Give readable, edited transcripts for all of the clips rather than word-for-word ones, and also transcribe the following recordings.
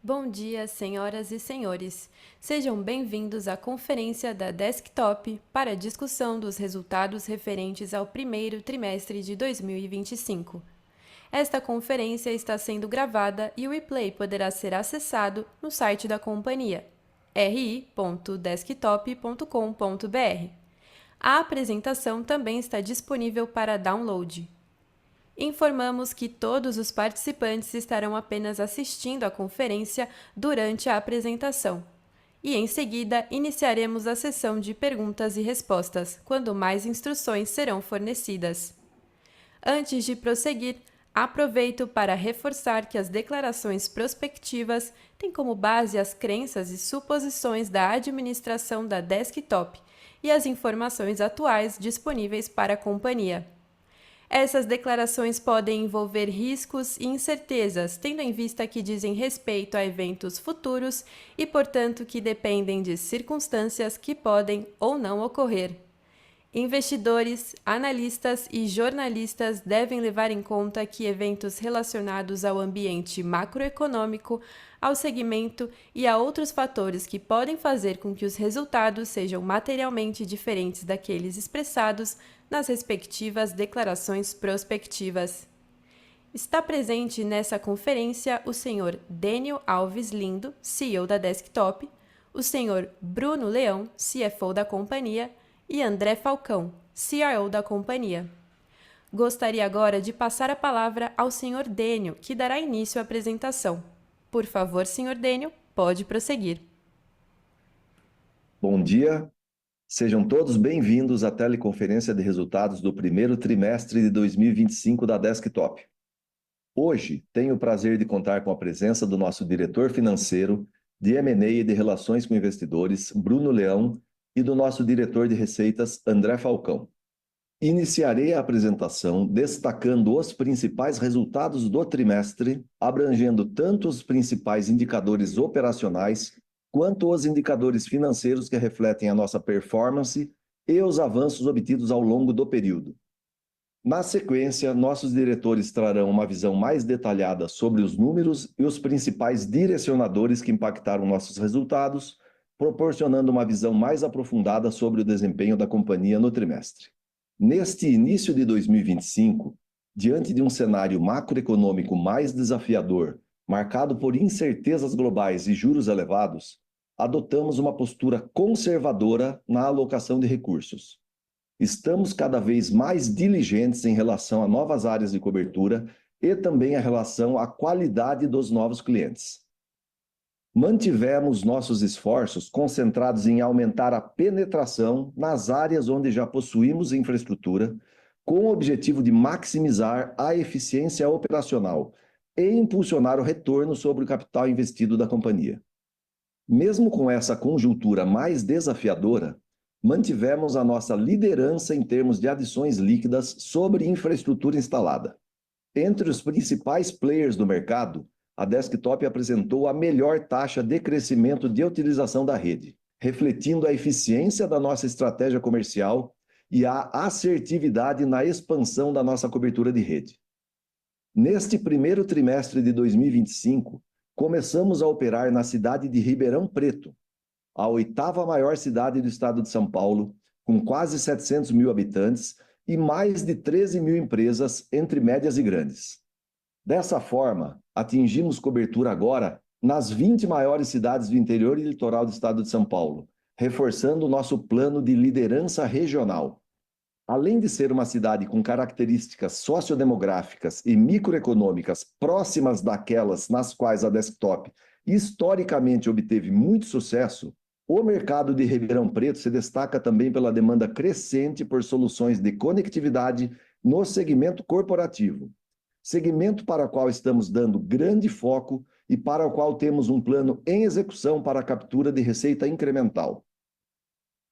Bom dia, senhoras e senhores. Sejam bem-vindos à conferência da Desktop para a discussão dos resultados referentes ao primeiro trimestre de 2025. Esta conferência está sendo gravada e o replay poderá ser acessado no site da companhia, ri.desktop.com.br. A apresentação também está disponível para download. Informamos que todos os participantes estarão apenas assistindo à conferência durante a apresentação. E em seguida, iniciaremos a sessão de perguntas e respostas, quando mais instruções serão fornecidas. Antes de prosseguir, aproveito para reforçar que as declarações prospectivas têm como base as crenças e suposições da administração da Desktop e as informações atuais disponíveis para a companhia. Essas declarações podem envolver riscos e incertezas, tendo em vista que dizem respeito a eventos futuros e, portanto, que dependem de circunstâncias que podem ou não ocorrer. Investidores, analistas e jornalistas devem levar em conta que eventos relacionados ao ambiente macroeconômico, ao segmento e a outros fatores que podem fazer com que os resultados sejam materialmente diferentes daqueles expressados nas respectivas declarações prospectivas. Está presente nessa conferência o Sr. Daniel Alves Lindo, CEO da Desktop, o Sr. Bruno Leão, CFO da companhia, e André Falcão, CRO da companhia. Gostaria agora de passar a palavra ao Sr. Daniel, que dará início à apresentação. Por favor, Sr. Daniel, pode prosseguir. Bom dia, sejam todos bem-vindos à teleconferência de resultados do primeiro trimestre de 2025 da Desktop. Hoje, tenho o prazer de contar com a presença do nosso diretor financeiro, de M&A e de Relações com Investidores, Bruno Leão, e do nosso diretor de receitas, André Falcão. Iniciarei a apresentação destacando os principais resultados do trimestre, abrangendo tanto os principais indicadores operacionais, quanto os indicadores financeiros que refletem a nossa performance e os avanços obtidos ao longo do período. Na sequência, nossos diretores trarão uma visão mais detalhada sobre os números e os principais direcionadores que impactaram nossos resultados, proporcionando uma visão mais aprofundada sobre o desempenho da companhia no trimestre. Neste início de 2025, diante de um cenário macroeconômico mais desafiador, marcado por incertezas globais e juros elevados, adotamos uma postura conservadora na alocação de recursos. Estamos cada vez mais diligentes em relação a novas áreas de cobertura e também em relação à qualidade dos novos clientes. Mantivemos nossos esforços concentrados em aumentar a penetração nas áreas onde já possuímos infraestrutura, com o objetivo de maximizar a eficiência operacional e impulsionar o retorno sobre o capital investido da companhia. Mesmo com essa conjuntura mais desafiadora, mantivemos a nossa liderança em termos de adições líquidas sobre infraestrutura instalada. Entre os principais players do mercado, a Desktop apresentou a melhor taxa de crescimento de utilização da rede, refletindo a eficiência da nossa estratégia comercial e a assertividade na expansão da nossa cobertura de rede. Neste primeiro trimestre de 2025, começamos a operar na cidade de Ribeirão Preto, a oitava maior cidade do estado de São Paulo, com quase 700 mil habitantes e mais de 13 mil empresas, entre médias e grandes. Dessa forma, atingimos cobertura agora nas 20 maiores cidades do interior e litoral do estado de São Paulo, reforçando o nosso plano de liderança regional. Além de ser uma cidade com características sociodemográficas e microeconômicas próximas daquelas nas quais a Desktop historicamente obteve muito sucesso, o mercado de Ribeirão Preto se destaca também pela demanda crescente por soluções de conectividade no segmento corporativo, segmento para o qual estamos dando grande foco e para o qual temos um plano em execução para a captura de receita incremental.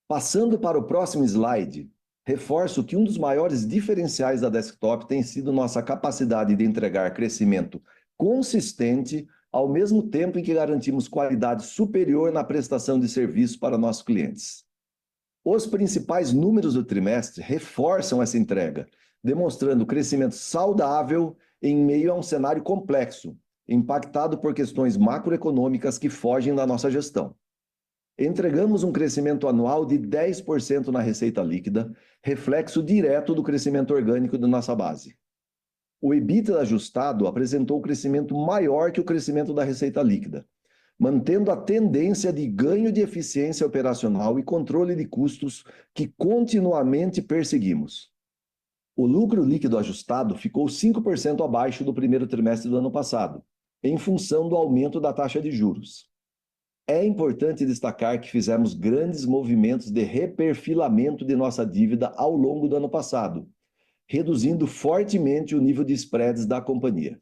Passando para o próximo slide, reforço que um dos maiores diferenciais da Desktop tem sido nossa capacidade de entregar crescimento consistente, ao mesmo tempo em que garantimos qualidade superior na prestação de serviços para nossos clientes. Os principais números do trimestre reforçam essa entrega, demonstrando crescimento saudável em meio a um cenário complexo, impactado por questões macroeconômicas que fogem da nossa gestão. Entregamos um crescimento anual de 10% na receita líquida, reflexo direto do crescimento orgânico da nossa base. O EBITDA ajustado apresentou crescimento maior que o crescimento da receita líquida, mantendo a tendência de ganho de eficiência operacional e controle de custos que continuamente perseguimos. O lucro líquido ajustado ficou 5% abaixo do primeiro trimestre do ano passado, em função do aumento da taxa de juros. É importante destacar que fizemos grandes movimentos de reperfilamento de nossa dívida ao longo do ano passado, reduzindo fortemente o nível de spreads da companhia.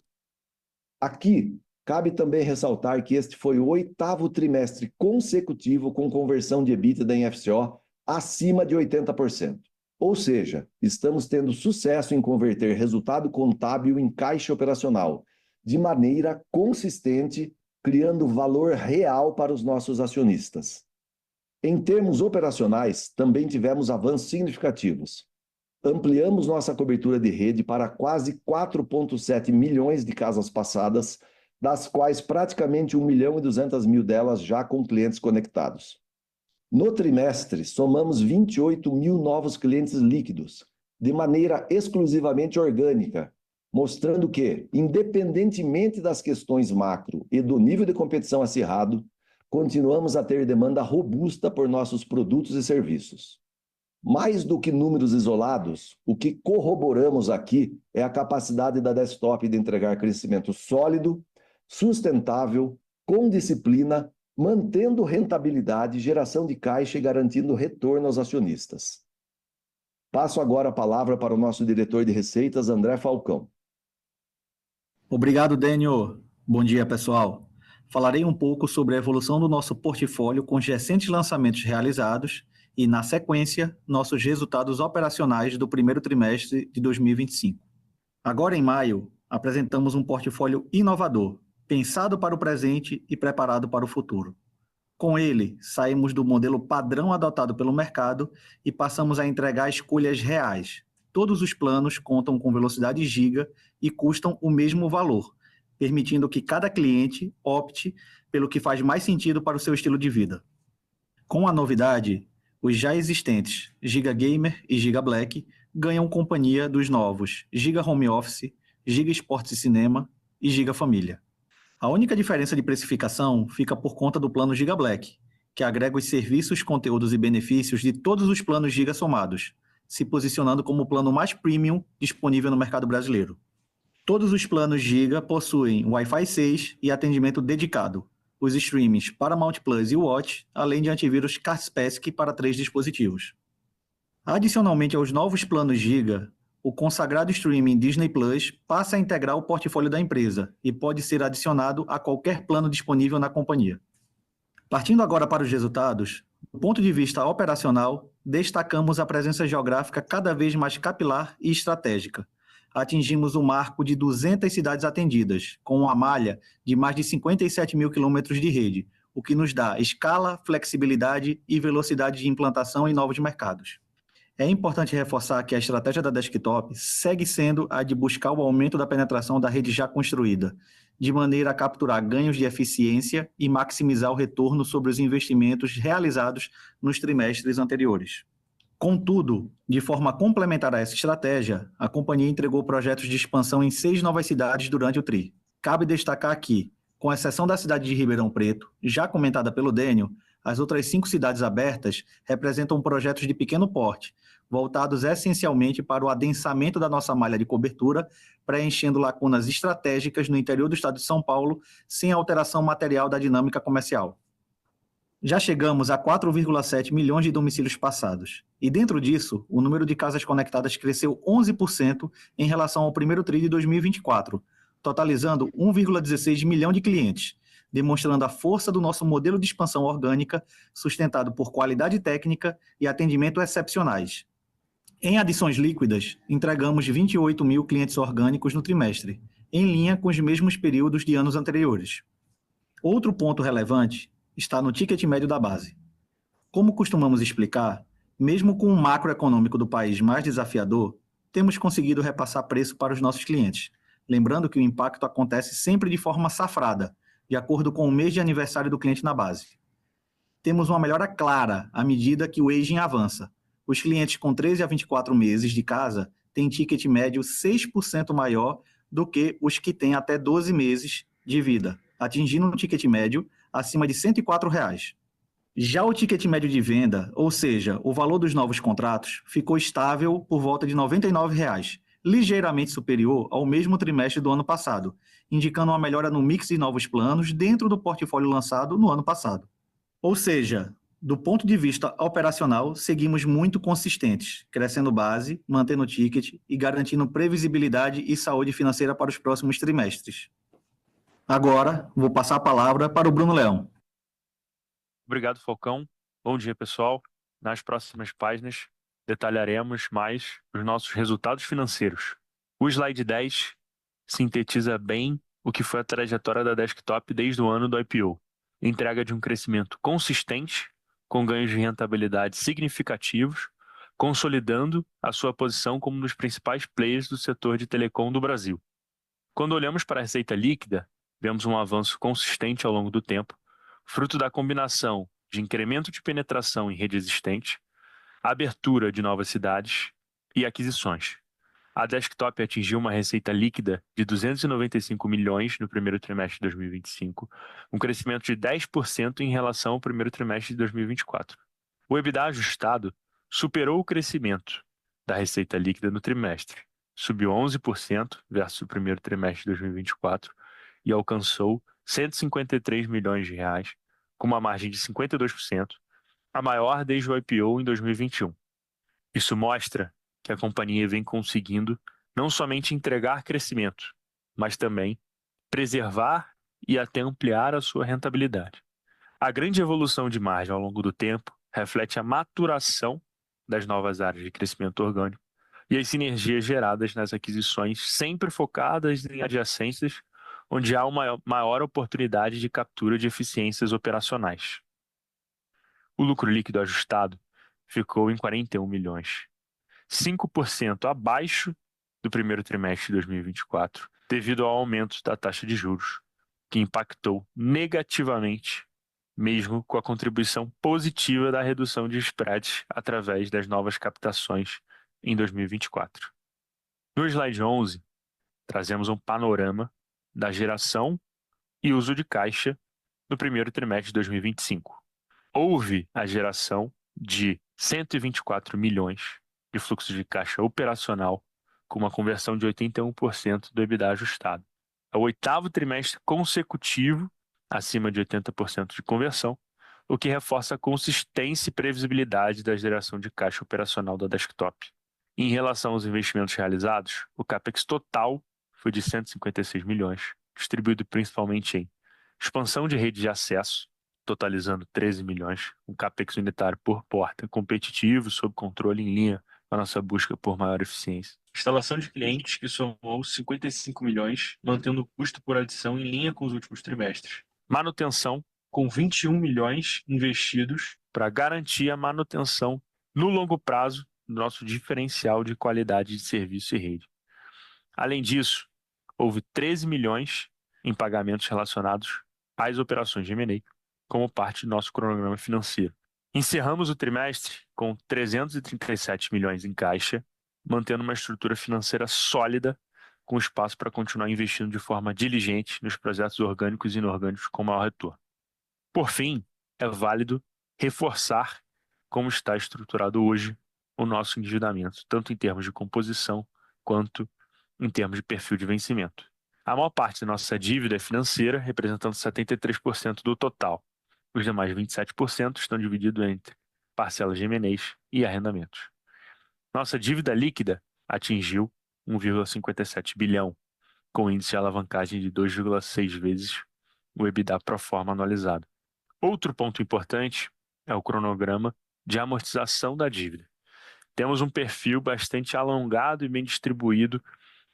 Aqui, cabe também ressaltar que este foi o 8º trimestre consecutivo com conversão de EBITDA em FCO acima de 80%. Ou seja, estamos tendo sucesso em converter resultado contábil em caixa operacional, de maneira consistente, criando valor real para os nossos acionistas. Em termos operacionais, também tivemos avanços significativos. Ampliamos nossa cobertura de rede para quase 4,7 milhões de casas passadas, das quais praticamente 1.200.000 delas já com clientes conectados. No trimestre, somamos 28 mil novos clientes líquidos, de maneira exclusivamente orgânica, mostrando que, independentemente das questões macro e do nível de competição acirrado, continuamos a ter demanda robusta por nossos produtos e serviços. Mais do que números isolados, o que corroboramos aqui é a capacidade da Desktop de entregar crescimento sólido, sustentável, com disciplina, mantendo rentabilidade, geração de caixa e garantindo retorno aos acionistas. Passo agora a palavra para o nosso diretor de receitas, André Falcão. Obrigado, Daniel. Bom dia, pessoal. Falarei um pouco sobre a evolução do nosso portfólio com os recentes lançamentos realizados e, na sequência, nossos resultados operacionais do primeiro trimestre de 2025. Agora, em maio, apresentamos um portfólio inovador, pensado para o presente e preparado para o futuro. Com ele, saímos do modelo padrão adotado pelo mercado e passamos a entregar escolhas reais. Todos os planos contam com velocidade giga e custam o mesmo valor, permitindo que cada cliente opte pelo que faz mais sentido para o seu estilo de vida. Com a novidade, os já existentes Giga Gamer e Giga Black ganham companhia dos novos Giga Home Office, Giga Esportes e Cinema e Giga Família. A única diferença de precificação fica por conta do plano Giga Black, que agrega os serviços, conteúdos e benefícios de todos os planos Giga somados, se posicionando como o plano mais premium disponível no mercado brasileiro. Todos os planos Giga possuem Wi-Fi 6 e atendimento dedicado, os streamings Paramount Plus e Watch, além de antivírus Kaspersky para 3 dispositivos. Adicionalmente aos novos planos Giga, o consagrado streaming Disney Plus passa a integrar o portfólio da empresa e pode ser adicionado a qualquer plano disponível na companhia. Partindo agora para os resultados, do ponto de vista operacional, destacamos a presença geográfica cada vez mais capilar e estratégica. Atingimos o marco de 200 cidades atendidas, com uma malha de mais de 57 mil quilômetros de rede, o que nos dá escala, flexibilidade e velocidade de implantação em novos mercados. É importante reforçar que a estratégia da Desktop segue sendo a de buscar o aumento da penetração da rede já construída, de maneira a capturar ganhos de eficiência e maximizar o retorno sobre os investimentos realizados nos trimestres anteriores. Contudo, de forma complementar a essa estratégia, a companhia entregou projetos de expansão em 6 novas cidades durante o TRI. Cabe destacar que, com exceção da cidade de Ribeirão Preto, já comentada pelo Daniel, as outras 5 cidades abertas representam projetos de pequeno porte, voltados essencialmente para o adensamento da nossa malha de cobertura, preenchendo lacunas estratégicas no interior do estado de São Paulo, sem alteração material da dinâmica comercial. Já chegamos a 4,7 milhões de domicílios passados, e dentro disso, o número de casas conectadas cresceu 11% em relação ao primeiro TRI de 2024, totalizando 1,16 milhão de clientes, demonstrando a força do nosso modelo de expansão orgânica, sustentado por qualidade técnica e atendimento excepcionais. Em adições líquidas, entregamos 28 mil clientes orgânicos no trimestre, em linha com os mesmos períodos de anos anteriores. Outro ponto relevante está no ticket médio da base. Como costumamos explicar, mesmo com o macroeconômico do país mais desafiador, temos conseguido repassar preço para os nossos clientes, lembrando que o impacto acontece sempre de forma safrada, de acordo com o mês de aniversário do cliente na base. Temos uma melhora clara à medida que o aging avança. Os clientes com 13 a 24 meses de casa têm ticket médio 6% maior do que os que têm até 12 meses de vida, atingindo um ticket médio acima de R$ 104. Já o ticket médio de venda, ou seja, o valor dos novos contratos, ficou estável por volta de R$ 99, ligeiramente superior ao mesmo trimestre do ano passado, indicando uma melhora no mix de novos planos dentro do portfólio lançado no ano passado. Ou seja, do ponto de vista operacional, seguimos muito consistentes, crescendo base, mantendo ticket e garantindo previsibilidade e saúde financeira para os próximos trimestres. Agora, vou passar a palavra para o Bruno Leão. Obrigado, Falcão. Bom dia, pessoal. Nas próximas páginas, detalharemos mais os nossos resultados financeiros. O slide 10 sintetiza bem o que foi a trajetória da Desktop desde o ano do IPO. Entrega de um crescimento consistente, com ganhos de rentabilidade significativos, consolidando a sua posição como um dos principais players do setor de telecom do Brasil. Quando olhamos para a receita líquida, vemos um avanço consistente ao longo do tempo, fruto da combinação de incremento de penetração em rede existente, abertura de novas cidades e aquisições. A Desktop atingiu uma receita líquida de 295 milhões no primeiro trimestre de 2025, um crescimento de 10% em relação ao primeiro trimestre de 2024. O EBITDA ajustado superou o crescimento da receita líquida no trimestre, subiu 11% versus o primeiro trimestre de 2024 e alcançou 153 milhões de reais, com uma margem de 52%, a maior desde o IPO em 2021. Isso mostra que a companhia vem conseguindo não somente entregar crescimento, mas também preservar e até ampliar a sua rentabilidade. A grande evolução de margem ao longo do tempo reflete a maturação das novas áreas de crescimento orgânico e as sinergias geradas nas aquisições, sempre focadas em adjacências onde há uma maior oportunidade de captura de eficiências operacionais. O lucro líquido ajustado ficou em 41 milhões, 5% abaixo do primeiro trimestre de 2024, devido ao aumento da taxa de juros, que impactou negativamente, mesmo com a contribuição positiva da redução de spreads através das novas captações em 2024. No slide 11, trazemos um panorama da geração e uso de caixa no primeiro trimestre de 2025. Houve a geração de 124 milhões de fluxo de caixa operacional, com uma conversão de 81% do EBITDA ajustado. É o 8º trimestre consecutivo acima de 80% de conversão, o que reforça a consistência e previsibilidade da geração de caixa operacional da Desktop. Em relação aos investimentos realizados, o CAPEX total foi de 156 milhões, distribuído principalmente em expansão de rede de acesso, totalizando 13 milhões, um CAPEX unitário por porta, competitivo, sob controle em linha com a nossa busca por maior eficiência. Instalação de clientes, que somou 55 milhões, mantendo o custo por adição em linha com os últimos trimestres. Manutenção, com 21 milhões investidos para garantir a manutenção no longo prazo do nosso diferencial de qualidade de serviço e rede. Além disso, houve 13 milhões em pagamentos relacionados às operações de M&A, como parte do nosso cronograma financeiro. Encerramos o trimestre com 337 milhões em caixa, mantendo uma estrutura financeira sólida, com espaço para continuar investindo de forma diligente nos projetos orgânicos e inorgânicos com maior retorno. Por fim, é válido reforçar como está estruturado hoje o nosso endividamento, tanto em termos de composição quanto em termos de perfil de vencimento. A maior parte da nossa dívida é financeira, representando 73% do total. Os demais 27% estão divididos entre parcelas de M&As e arrendamentos. Nossa dívida líquida atingiu 1,57 bilhão, com índice de alavancagem de 2,6 vezes o EBITDA pro forma anualizado. Outro ponto importante é o cronograma de amortização da dívida. Temos um perfil bastante alongado e bem distribuído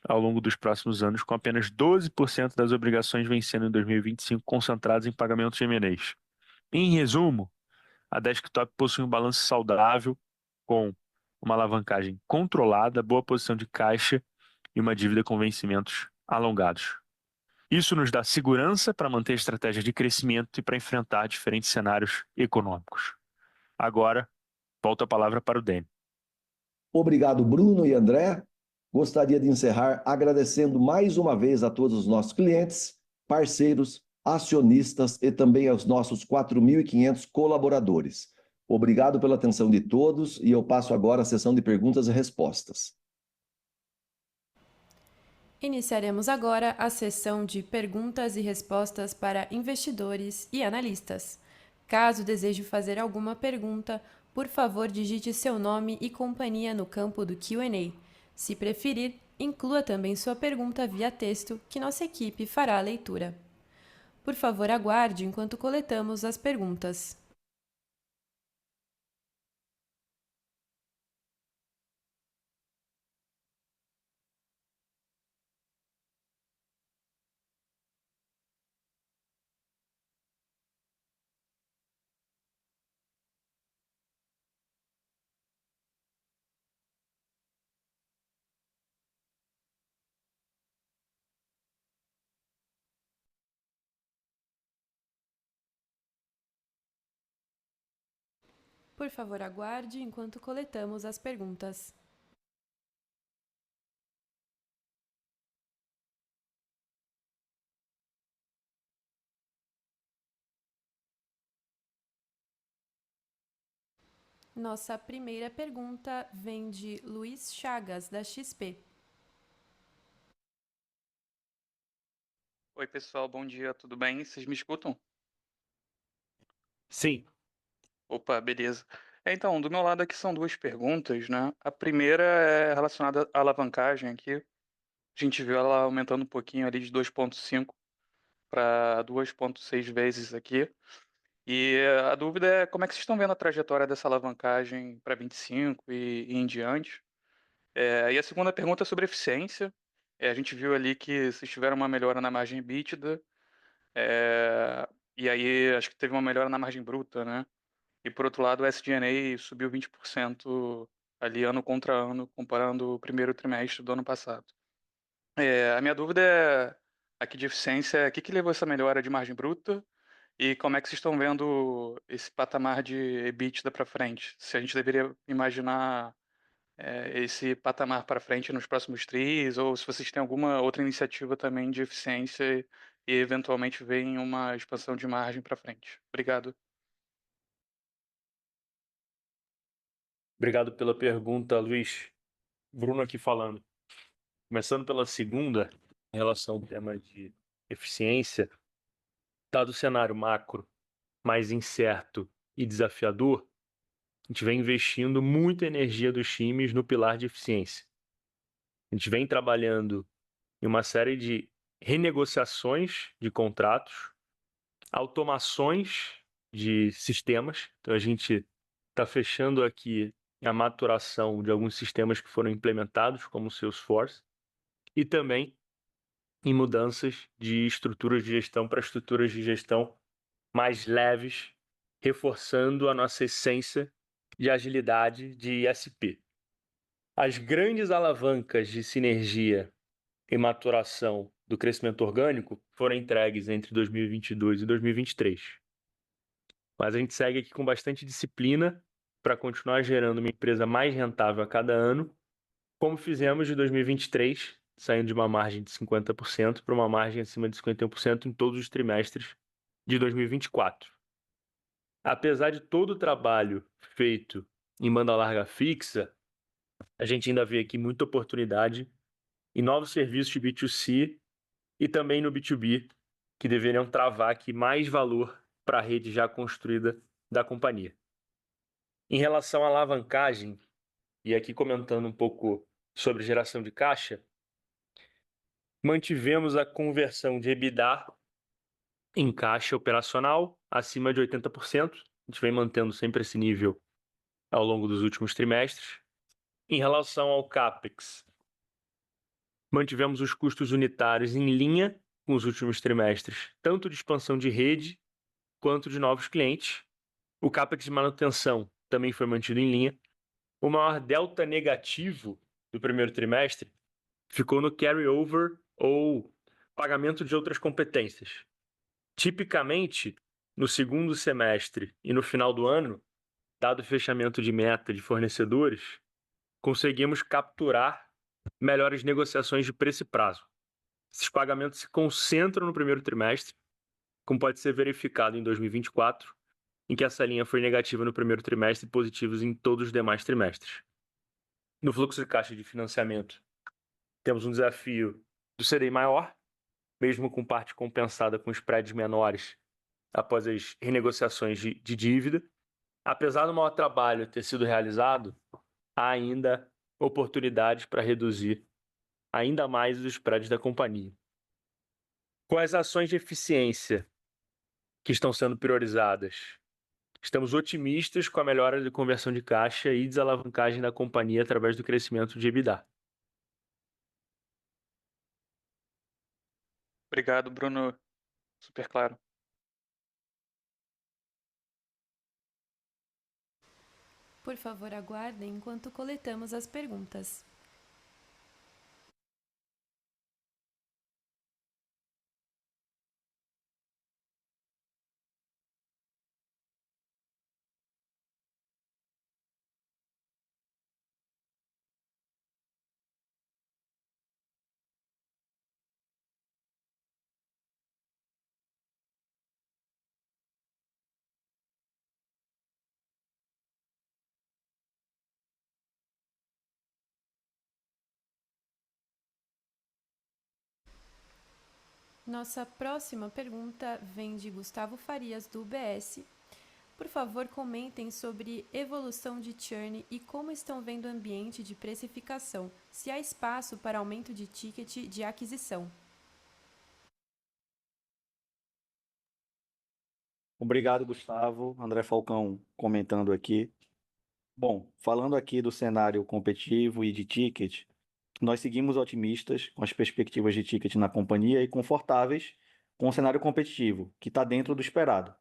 ao longo dos próximos anos, com apenas 12% das obrigações vencendo em 2025 concentradas em pagamentos de M&As. Em resumo, a Desktop possui um balanço saudável, com uma alavancagem controlada, boa posição de caixa e uma dívida com vencimentos alongados. Isso nos dá segurança para manter a estratégia de crescimento e para enfrentar diferentes cenários econômicos. Agora, volto a palavra para o Dani. Obrigado, Bruno e André. Gostaria de encerrar agradecendo mais uma vez a todos os nossos clientes, parceiros, acionistas e também aos nossos 4.500 colaboradores. Obrigado pela atenção de todos e eu passo agora a sessão de perguntas e respostas. Iniciaremos agora a sessão de perguntas e respostas para investidores e analistas. Caso deseje fazer alguma pergunta, por favor digite seu nome e companhia no campo do Q&A. Se preferir, inclua também sua pergunta via texto, que nossa equipe fará a leitura. Por favor, aguarde enquanto coletamos as perguntas. Por favor, aguarde enquanto coletamos as perguntas. Nossa primeira pergunta vem de Luiz Chagas, da XP. Oi, pessoal, bom dia, tudo bem? Vocês me escutam? Sim. Opa, beleza. Então, do meu lado aqui são duas perguntas, né? A primeira é relacionada à alavancagem aqui. A gente viu ela aumentando um pouquinho ali de 2,5 para 2,6 vezes aqui. E a dúvida é como é que vocês estão vendo a trajetória dessa alavancagem para 25 e em diante? E a segunda pergunta é sobre eficiência. A gente viu ali que vocês tiveram uma melhora na margem EBITDA, e aí acho que teve uma melhora na margem bruta, né? E por outro lado, o SG&A subiu 20% ali ano contra ano, comparando o primeiro trimestre do ano passado. A minha dúvida aqui de eficiência é o que que levou essa melhora de margem bruta e como é que vocês estão vendo esse patamar de EBITDA para frente? Se a gente deveria imaginar esse patamar para frente nos próximos tris, ou se vocês têm alguma outra iniciativa também de eficiência e eventualmente veem uma expansão de margem para frente. Obrigado. Obrigado pela pergunta, Luiz. Bruno aqui falando. Começando pela segunda, em relação ao tema de eficiência, dado o cenário macro mais incerto e desafiador, a gente vem investindo muita energia dos times no pilar de eficiência. A gente vem trabalhando em uma série de renegociações de contratos, automações de sistemas. Então, a gente está fechando aqui a maturação de alguns sistemas que foram implementados, como o Salesforce, e também em mudanças de estruturas de gestão para estruturas de gestão mais leves, reforçando a nossa essência de agilidade de ISP. As grandes alavancas de sinergia e maturação do crescimento orgânico foram entregues entre 2022 e 2023. Mas a gente segue aqui com bastante disciplina para continuar gerando uma empresa mais rentável a cada ano, como fizemos de 2023, saindo de uma margem de 50% para uma margem acima de 51% em todos os trimestres de 2024. Apesar de todo o trabalho feito em banda larga fixa, a gente ainda vê aqui muita oportunidade em novos serviços de B2C e também no B2B, que deveriam travar aqui mais valor para a rede já construída da companhia. Em relação à alavancagem, e aqui comentando um pouco sobre geração de caixa, mantivemos a conversão de EBITDA em caixa operacional acima de 80%. A gente vem mantendo sempre esse nível ao longo dos últimos trimestres. Em relação ao CAPEX, mantivemos os custos unitários em linha com os últimos trimestres, tanto de expansão de rede quanto de novos clientes. O CAPEX de manutenção também foi mantido em linha. O maior delta negativo do primeiro trimestre ficou no carry-over ou pagamento de outras competências. Tipicamente, no segundo semestre e no final do ano, dado o fechamento de meta de fornecedores, conseguimos capturar melhores negociações de preço e prazo. Esses pagamentos se concentram no primeiro trimestre, como pode ser verificado em 2024, em que essa linha foi negativa no primeiro trimestre e positivos em todos os demais trimestres. No fluxo de caixa de financiamento, temos um desafio do CDI maior, mesmo com parte compensada com spreads menores após as renegociações de dívida. Apesar do maior trabalho ter sido realizado, há ainda oportunidades para reduzir ainda mais os spreads da companhia. Com as ações de eficiência que estão sendo priorizadas, estamos otimistas com a melhora de conversão de caixa e desalavancagem da companhia através do crescimento de EBITDA. Obrigado, Bruno. Super claro. Por favor, aguardem enquanto coletamos as perguntas. Nossa próxima pergunta vem de Gustavo Farias, do UBS. Por favor, comentem sobre evolução de churn e como estão vendo o ambiente de precificação, se há espaço para aumento de ticket de aquisição. Obrigado, Gustavo. André Falcão comentando aqui. Bom, falando aqui do cenário competitivo e de ticket, nós seguimos otimistas com as perspectivas de ticket na companhia e confortáveis com o cenário competitivo, que está dentro do esperado.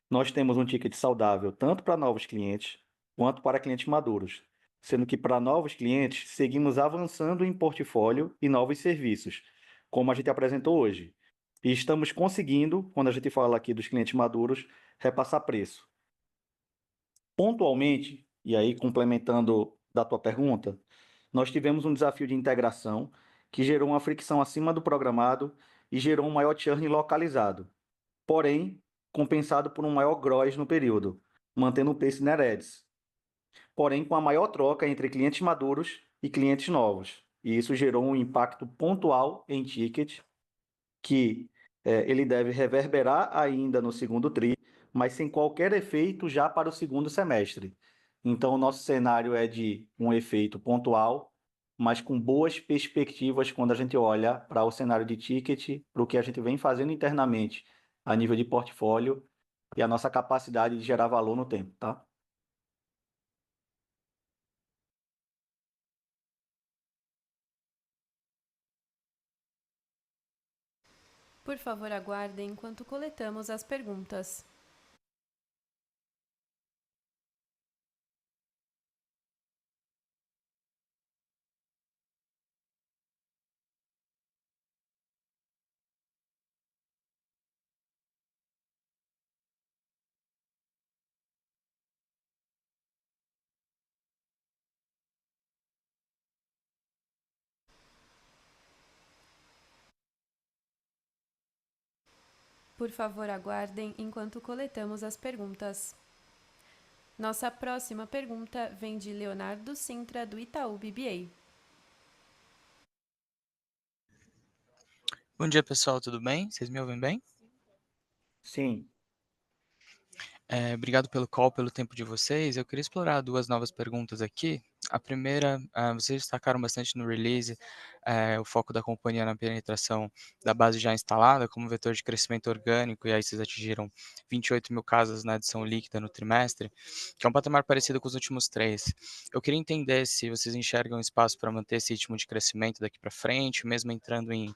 Nós temos um ticket saudável tanto para novos clientes quanto para clientes maduros, sendo que para novos clientes seguimos avançando em portfólio e novos serviços, como a gente apresentou hoje. E estamos conseguindo, quando a gente fala aqui dos clientes maduros, repassar preço. Pontualmente, e aí complementando da tua pergunta, nós tivemos um desafio de integração que gerou uma fricção acima do programado e gerou um maior churn localizado, porém compensado por um maior gross no período, mantendo o pace net adds, porém com a maior troca entre clientes maduros e clientes novos. E isso gerou um impacto pontual em ticket que ele deve reverberar ainda no segundo tri, mas sem qualquer efeito já para o segundo semestre. Então, o nosso cenário é de um efeito pontual, mas com boas perspectivas quando a gente olha para o cenário de ticket, para o que a gente vem fazendo internamente a nível de portfólio e a nossa capacidade de gerar valor no tempo, tá? Por favor, aguardem enquanto coletamos as perguntas. Por favor, aguardem enquanto coletamos as perguntas. Nossa próxima pergunta vem de Leonardo Sintra, do Itaú BBA. Bom dia, pessoal, tudo bem? Vocês me ouvem bem? Sim. Obrigado pelo call, pelo tempo de vocês. Eu queria explorar duas novas perguntas aqui. A primeira, vocês destacaram bastante no release o foco da companhia na penetração da base já instalada como vetor de crescimento orgânico, e aí vocês atingiram 28 mil casas na adição líquida no trimestre, que é um patamar parecido com os últimos três. Eu queria entender se vocês enxergam espaço para manter esse ritmo de crescimento daqui para frente, mesmo entrando em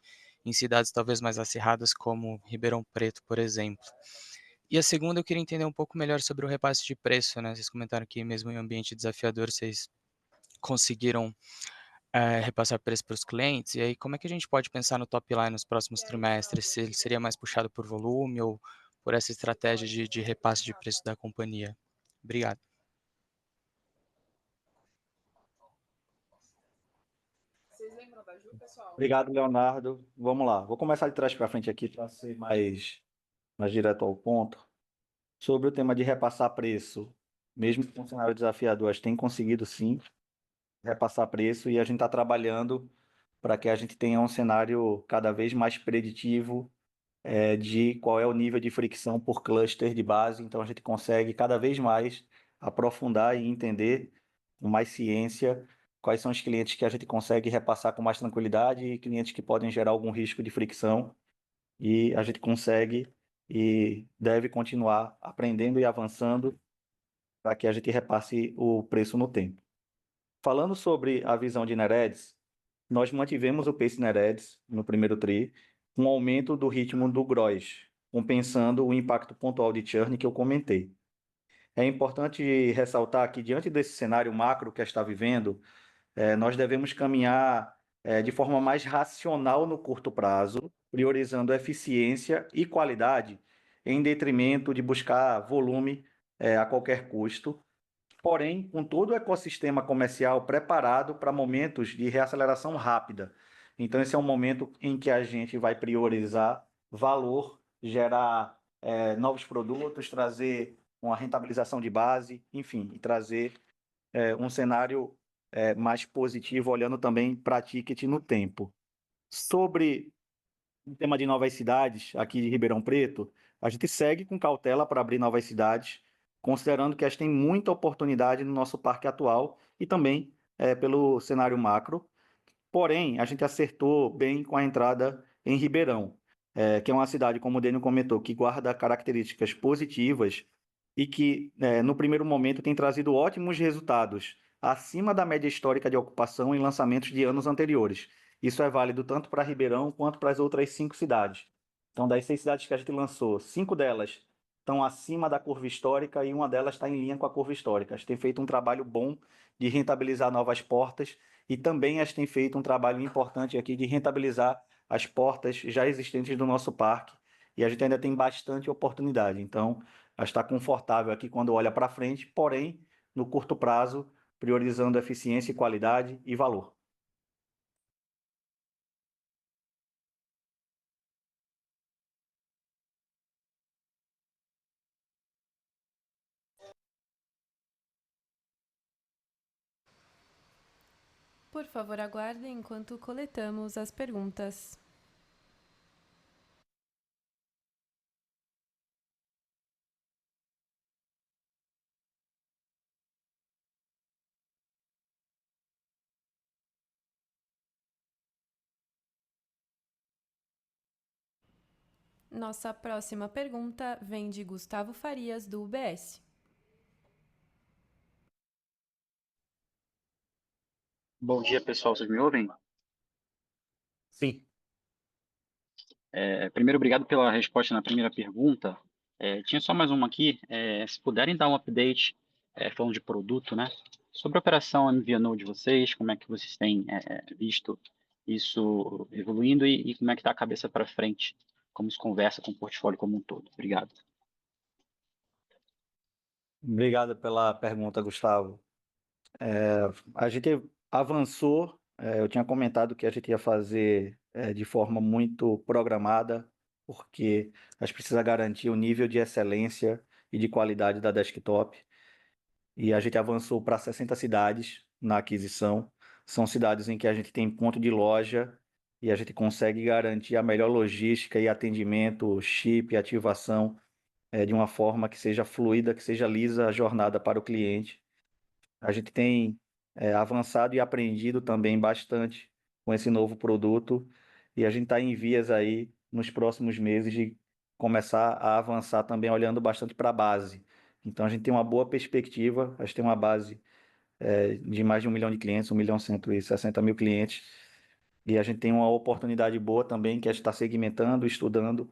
cidades talvez mais acirradas como Ribeirão Preto, por exemplo. E a segunda, eu queria entender um pouco melhor sobre o repasse de preço, né? Vocês comentaram que mesmo em um ambiente desafiador, vocês conseguiram repassar preço para os clientes? E aí, como é que a gente pode pensar no top line nos próximos trimestres? Se ele seria mais puxado por volume ou por essa estratégia de repasse de preço da companhia? Obrigado. Obrigado, Leonardo. Vamos lá. Vou começar de trás para frente aqui para ser mais direto ao ponto. Sobre o tema de repassar preço, mesmo com um cenário desafiador, a gente tem conseguido sim repassar preço e a gente está trabalhando para que a gente tenha um cenário cada vez mais preditivo de qual é o nível de fricção por cluster de base. Então a gente consegue cada vez mais aprofundar e entender com mais ciência quais são os clientes que a gente consegue repassar com mais tranquilidade e clientes que podem gerar algum risco de fricção. E a gente consegue e deve continuar aprendendo e avançando para que a gente repasse o preço no tempo. Falando sobre a visão de Neredes, nós mantivemos o pace Neredes no primeiro TRI, com aumento do ritmo do gross, compensando o impacto pontual de churn que eu comentei. É importante ressaltar que, diante desse cenário macro que está vivendo, nós devemos caminhar de forma mais racional no curto prazo, priorizando eficiência e qualidade, em detrimento de buscar volume a qualquer custo, porém, com todo o ecossistema comercial preparado para momentos de reaceleração rápida. Então, esse é um momento em que a gente vai priorizar valor, gerar novos produtos, trazer uma rentabilização de base, enfim, e trazer um cenário mais positivo, olhando também para ticket no tempo. Sobre o tema de novas cidades, aqui de Ribeirão Preto, a gente segue com cautela para abrir novas cidades, considerando que elas têm muita oportunidade no nosso parque atual e também pelo cenário macro. Porém, a gente acertou bem com a entrada em Ribeirão, que é uma cidade, como o Dênio comentou, que guarda características positivas e que, no primeiro momento, tem trazido ótimos resultados, acima da média histórica de ocupação em lançamentos de anos anteriores. Isso é válido tanto para Ribeirão quanto para as outras 5 cidades. Então, das 6 cidades que a gente lançou, 5 delas estão acima da curva histórica e uma delas está em linha com a curva histórica. A gente tem feito um trabalho bom de rentabilizar novas portas e também a gente tem feito um trabalho importante aqui de rentabilizar as portas já existentes do nosso parque e a gente ainda tem bastante oportunidade. Então, a gente está confortável aqui quando olha para frente, porém, no curto prazo, priorizando eficiência, qualidade e valor. Por favor, aguardem enquanto coletamos as perguntas. Nossa próxima pergunta vem de Gustavo Farias, do UBS. Bom dia, pessoal. Vocês me ouvem? Sim. Primeiro, obrigado pela resposta na primeira pergunta. Tinha só mais uma aqui. Se puderem dar um update, falando de produto, né? Sobre a operação MVNO de vocês, como é que vocês têm visto isso evoluindo e como é que está a cabeça para frente, como se conversa com o portfólio como um todo. Obrigado. Obrigado pela pergunta, Gustavo. A gente avançou, eu tinha comentado que a gente ia fazer de forma muito programada, porque a gente precisa garantir o nível de excelência e de qualidade da desktop. E a gente avançou para 60 cidades na aquisição. São cidades em que a gente tem ponto de loja e a gente consegue garantir a melhor logística e atendimento, chip, ativação, de uma forma que seja fluida, que seja lisa a jornada para o cliente. A gente tem avançado e aprendido também bastante com esse novo produto e a gente está em vias aí nos próximos meses de começar a avançar também olhando bastante para a base. Então a gente tem uma boa perspectiva, a gente tem uma base de mais de 1 milhão de clientes, 1.160.000 clientes, e a gente tem uma oportunidade boa também que a gente está segmentando, estudando,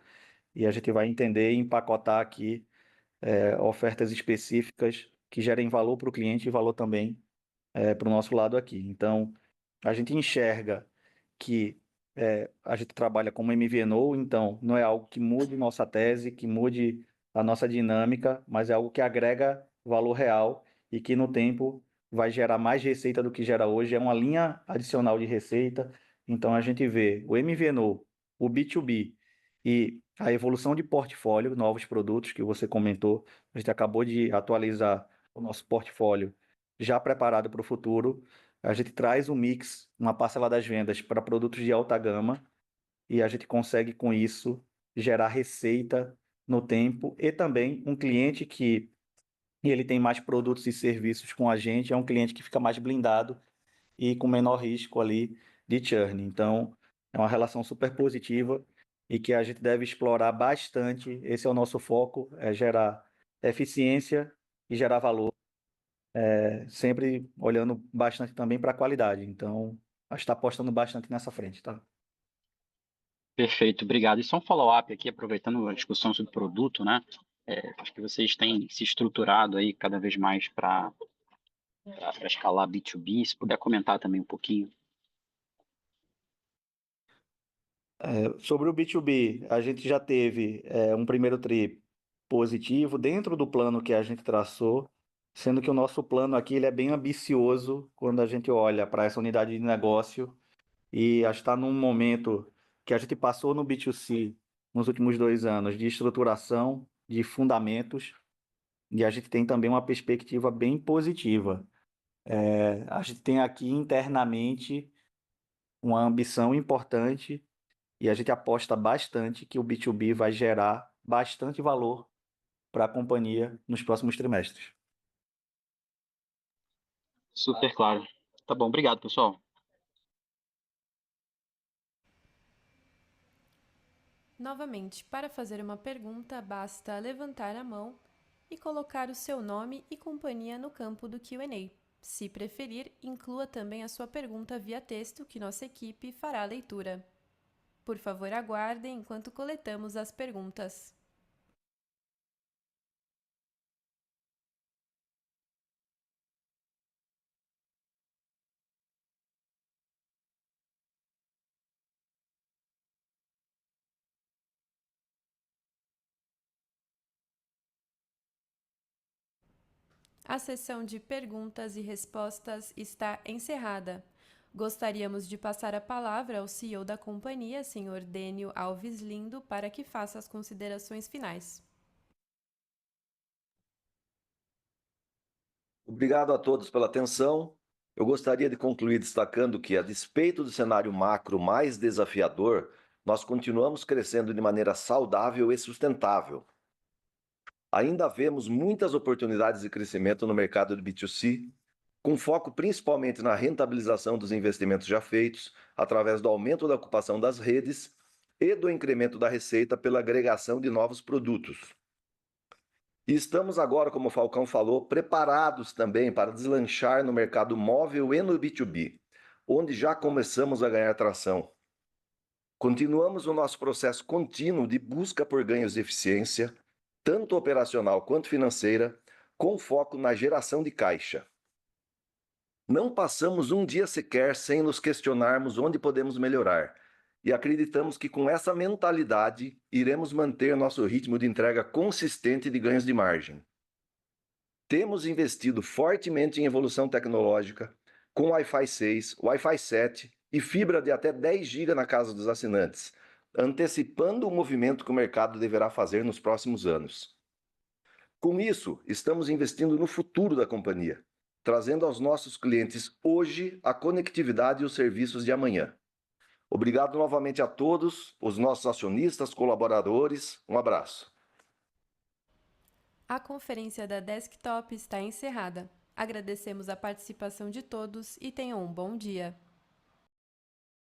e a gente vai entender e empacotar aqui ofertas específicas que gerem valor para o cliente e valor também para o nosso lado aqui. Então, a gente enxerga que a gente trabalha como MVNO, então não é algo que mude nossa tese, que mude a nossa dinâmica, mas é algo que agrega valor real e que no tempo vai gerar mais receita do que gera hoje, é uma linha adicional de receita. Então a gente vê o MVNO, o B2B e a evolução de portfólio, novos produtos que você comentou. A gente acabou de atualizar o nosso portfólio já preparado para o futuro. A gente traz um mix, uma parcela das vendas para produtos de alta gama e a gente consegue com isso gerar receita no tempo e também um cliente que ele tem mais produtos e serviços com a gente, é um cliente que fica mais blindado e com menor risco ali de churn. Então, é uma relação super positiva e que a gente deve explorar bastante. Esse é o nosso foco, é gerar eficiência e gerar valor, sempre olhando bastante também para a qualidade. Então, a gente está apostando bastante nessa frente, tá? Perfeito, obrigado. E só um follow-up aqui, aproveitando a discussão sobre produto, né? Acho que vocês têm se estruturado aí cada vez mais para escalar B2B. Se puder comentar também um pouquinho. Sobre o B2B, a gente já teve um primeiro tri positivo dentro do plano que a gente traçou, sendo que o nosso plano aqui ele é bem ambicioso quando a gente olha para essa unidade de negócio e está num momento que a gente passou no B2C nos últimos 2 anos de estruturação, de fundamentos, e a gente tem também uma perspectiva bem positiva. A gente tem aqui internamente uma ambição importante e a gente aposta bastante que o B2B vai gerar bastante valor para a companhia nos próximos trimestres. Super claro. Tá bom, obrigado, pessoal. Novamente, para fazer uma pergunta, basta levantar a mão e colocar o seu nome e companhia no campo do Q&A. Se preferir, inclua também a sua pergunta via texto, que nossa equipe fará a leitura. Por favor, aguardem enquanto coletamos as perguntas. A sessão de perguntas e respostas está encerrada. Gostaríamos de passar a palavra ao CEO da companhia, Sr. Dênio Alves Lindo, para que faça as considerações finais. Obrigado a todos pela atenção. Eu gostaria de concluir destacando que, a despeito do cenário macro mais desafiador, nós continuamos crescendo de maneira saudável e sustentável. Ainda vemos muitas oportunidades de crescimento no mercado de B2C, com foco principalmente na rentabilização dos investimentos já feitos, através do aumento da ocupação das redes e do incremento da receita pela agregação de novos produtos. E estamos agora, como o Falcão falou, preparados também para deslanchar no mercado móvel e no B2B, onde já começamos a ganhar tração. Continuamos o nosso processo contínuo de busca por ganhos de eficiência, tanto operacional quanto financeira, com foco na geração de caixa. Não passamos um dia sequer sem nos questionarmos onde podemos melhorar, e acreditamos que com essa mentalidade iremos manter nosso ritmo de entrega consistente de ganhos de margem. Temos investido fortemente em evolução tecnológica, com Wi-Fi 6, Wi-Fi 7 e fibra de até 10 GB na casa dos assinantes, antecipando o movimento que o mercado deverá fazer nos próximos anos. Com isso, estamos investindo no futuro da companhia, trazendo aos nossos clientes hoje a conectividade e os serviços de amanhã. Obrigado novamente a todos, os nossos acionistas, colaboradores. Um abraço. A conferência da Desktop está encerrada. Agradecemos a participação de todos e tenham um bom dia.